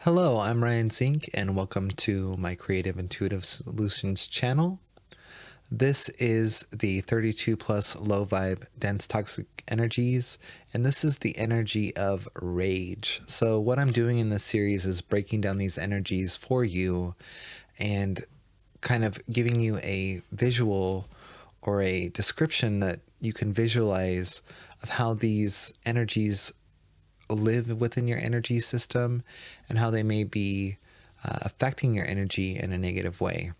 Hello, I'm Ryan Zink, and welcome to my Creative Intuitive Solutions channel. This is the 32 plus low vibe dense toxic energies, and this is the energy of rage. So, what I'm doing in this series is breaking down these energies for you and kind of giving you a visual or a description that you can visualize of how these energies live within your energy system and how they may be affecting your energy in a negative way.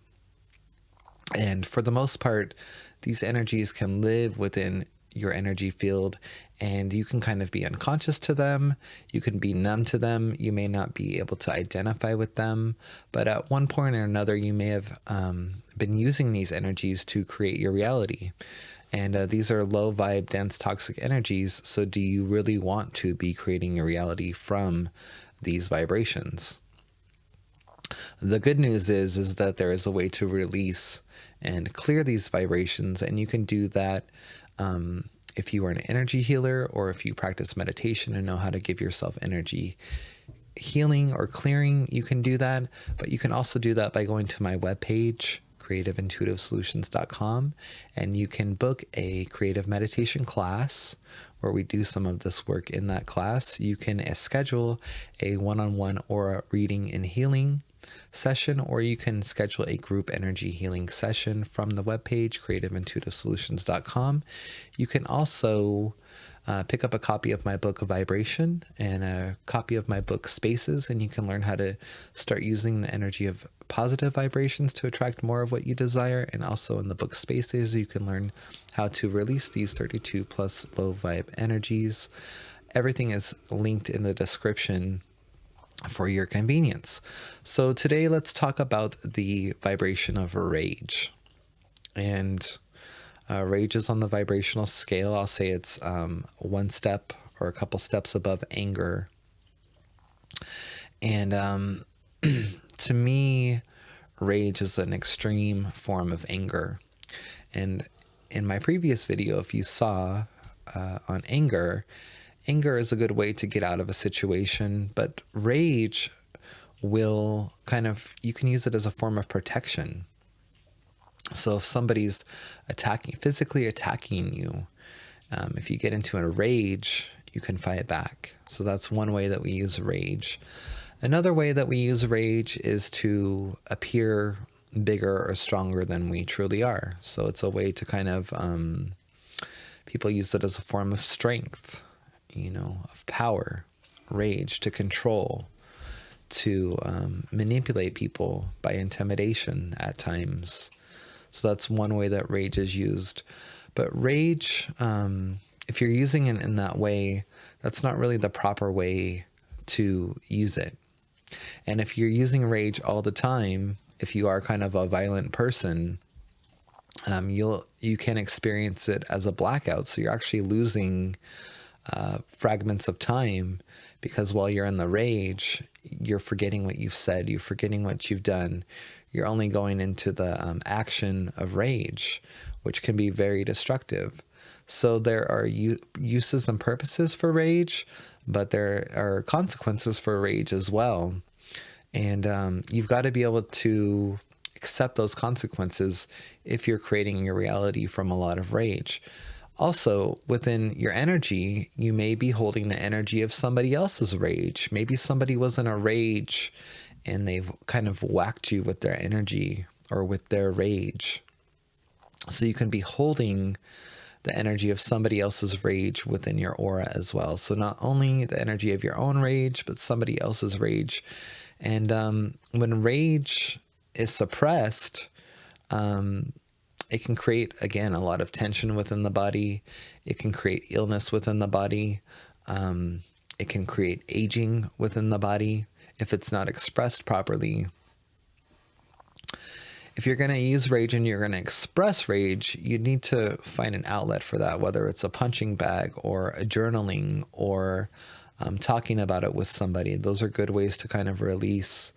And for the most part, these energies can live within your energy field, and you can kind of be unconscious to them. You can be numb to them. You may not be able to identify with them, but at one point or another, you may have been using these energies to create your reality. And these are low vibe, dense, toxic energies. So, do you really want to be creating your reality from these vibrations? The good news is that there is a way to release and clear these vibrations, and you can do that if you are an energy healer or if you practice meditation and know how to give yourself energy healing or clearing. You can do that, but you can also do that by going to my webpage, creativeintuitivesolutions.com, and you can book a creative meditation class where we do some of this work in that class. You can schedule a one-on-one aura reading and healing session, or you can schedule a group energy healing session from the webpage, creativeintuitivesolutions.com. You can also pick up a copy of my book Vibration and a copy of my book Spaces, and you can learn how to start using the energy of positive vibrations to attract more of what you desire. And also in the book Spaces, you can learn how to release these 32 plus low vibe energies. Everything is linked in the description for your convenience. So today let's talk about the vibration of rage. And rage is on the vibrational scale. I'll say it's one step or a couple steps above anger. And to me, rage is an extreme form of anger. And in my previous video, if you saw on anger is a good way to get out of a situation, but rage will you can use it as a form of protection. So if somebody's physically attacking you, if you get into a rage, you can fight back. So that's one way that we use rage. Another way that we use rage is to appear bigger or stronger than we truly are. So it's a way to people use it as a form of strength, of power, rage, to control, to manipulate people by intimidation at times. So that's one way that rage is used. But rage, if you're using it in that way, that's not really the proper way to use it. And if you're using rage all the time, if you are kind of a violent person, you can experience it as a blackout. So you're actually losing fragments of time, because while you're in the rage, you're forgetting what you've said, you're forgetting what you've done. You're only going into the action of rage, which can be very destructive. So there are uses and purposes for rage, but there are consequences for rage as well. And you've got to be able to accept those consequences if you're creating your reality from a lot of rage. Also, within your energy, you may be holding the energy of somebody else's rage. Maybe somebody was in a rage and they've kind of whacked you with their energy or with their rage. So you can be holding the energy of somebody else's rage within your aura as well. So not only the energy of your own rage, but somebody else's rage. And when rage is suppressed, it can create, again, a lot of tension within the body. It can create illness within the body. It can create aging within the body if it's not expressed properly. If you're going to use rage and you're going to express rage, you need to find an outlet for that, whether it's a punching bag or a journaling or talking about it with somebody. Those are good ways to kind of release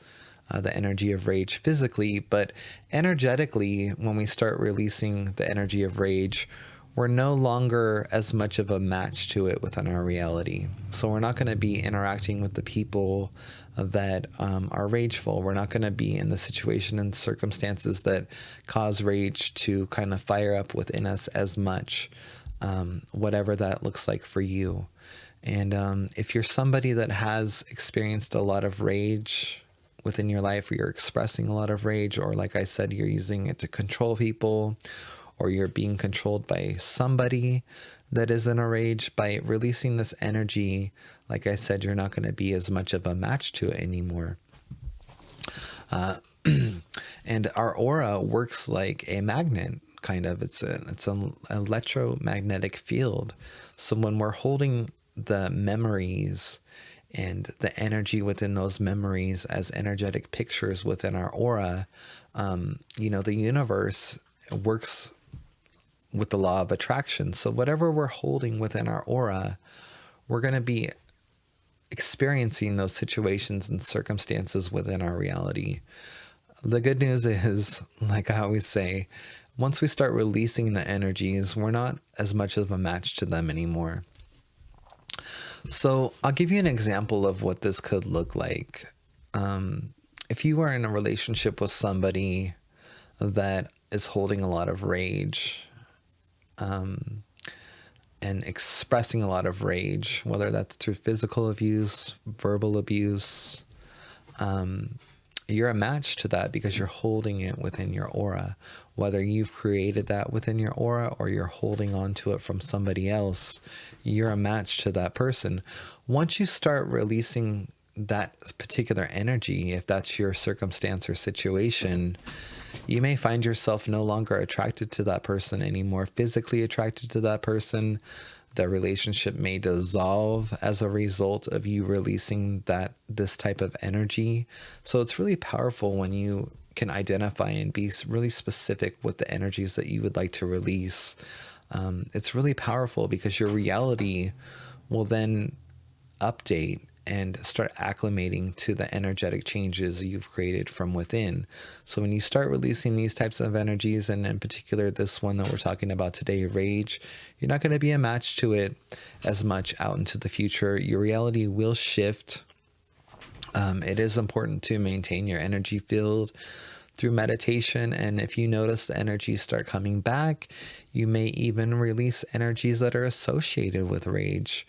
the energy of rage physically. But energetically, when we start releasing the energy of rage, we're no longer as much of a match to it within our reality. So we're not going to be interacting with the people that are rageful. We're not going to be in the situation and circumstances that cause rage to kind of fire up within us as much, whatever that looks like for you. And if you're somebody that has experienced a lot of rage within your life, or you're expressing a lot of rage, or like I said, you're using it to control people, or you're being controlled by somebody that is in a rage, by releasing this energy, like I said, you're not going to be as much of a match to it anymore. And our aura works like a magnet, kind of. It's an electromagnetic field. So when we're holding the memories and the energy within those memories as energetic pictures within our aura, the universe works with the law of attraction. So whatever we're holding within our aura, we're going to be experiencing those situations and circumstances within our reality. The good news is, like I always say, once we start releasing the energies, we're not as much of a match to them anymore. So I'll give you an example of what this could look like. If you are in a relationship with somebody that is holding a lot of rage, and expressing a lot of rage, whether that's through physical abuse, verbal abuse, you're a match to that because you're holding it within your aura. Whether you've created that within your aura or you're holding on to it from somebody else, you're a match to that person. Once you start releasing that particular energy, if that's your circumstance or situation, you may find yourself no longer attracted to that person anymore, physically attracted to that person. The relationship may dissolve as a result of you releasing this type of energy. So it's really powerful when you can identify and be really specific with the energies that you would like to release. It's really powerful because your reality will then update and start acclimating to the energetic changes you've created from within. So when you start releasing these types of energies, and in particular this one that we're talking about today, rage, you're not going to be a match to it as much out into the future. Your reality will shift. It is important to maintain your energy field through meditation, and if you notice the energies start coming back, you may even release energies that are associated with rage.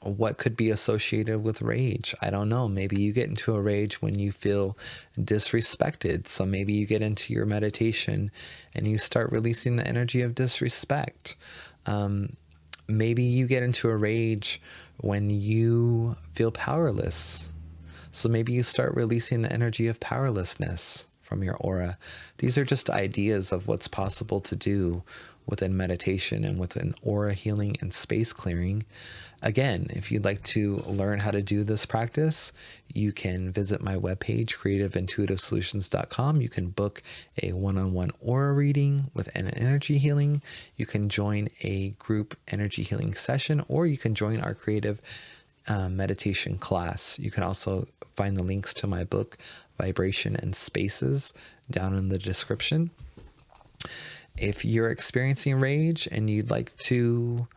What could be associated with rage? I don't know. Maybe you get into a rage when you feel disrespected. So maybe you get into your meditation and you start releasing the energy of disrespect. Maybe you get into a rage when you feel powerless. So maybe you start releasing the energy of powerlessness from your aura. These are just ideas of what's possible to do within meditation and within aura healing and space clearing. Again, if you'd like to learn how to do this practice, you can visit my webpage, creativeintuitivesolutions.com. You can book a one-on-one aura reading with an energy healing. You can join a group energy healing session, or you can join our creative meditation class. You can also find the links to my book, Vibration and Spaces, down in the description. If you're experiencing rage and you'd like to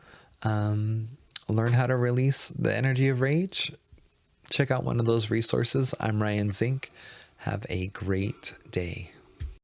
learn how to release the energy of rage, check out one of those resources. I'm Ryan Zink. Have a great day.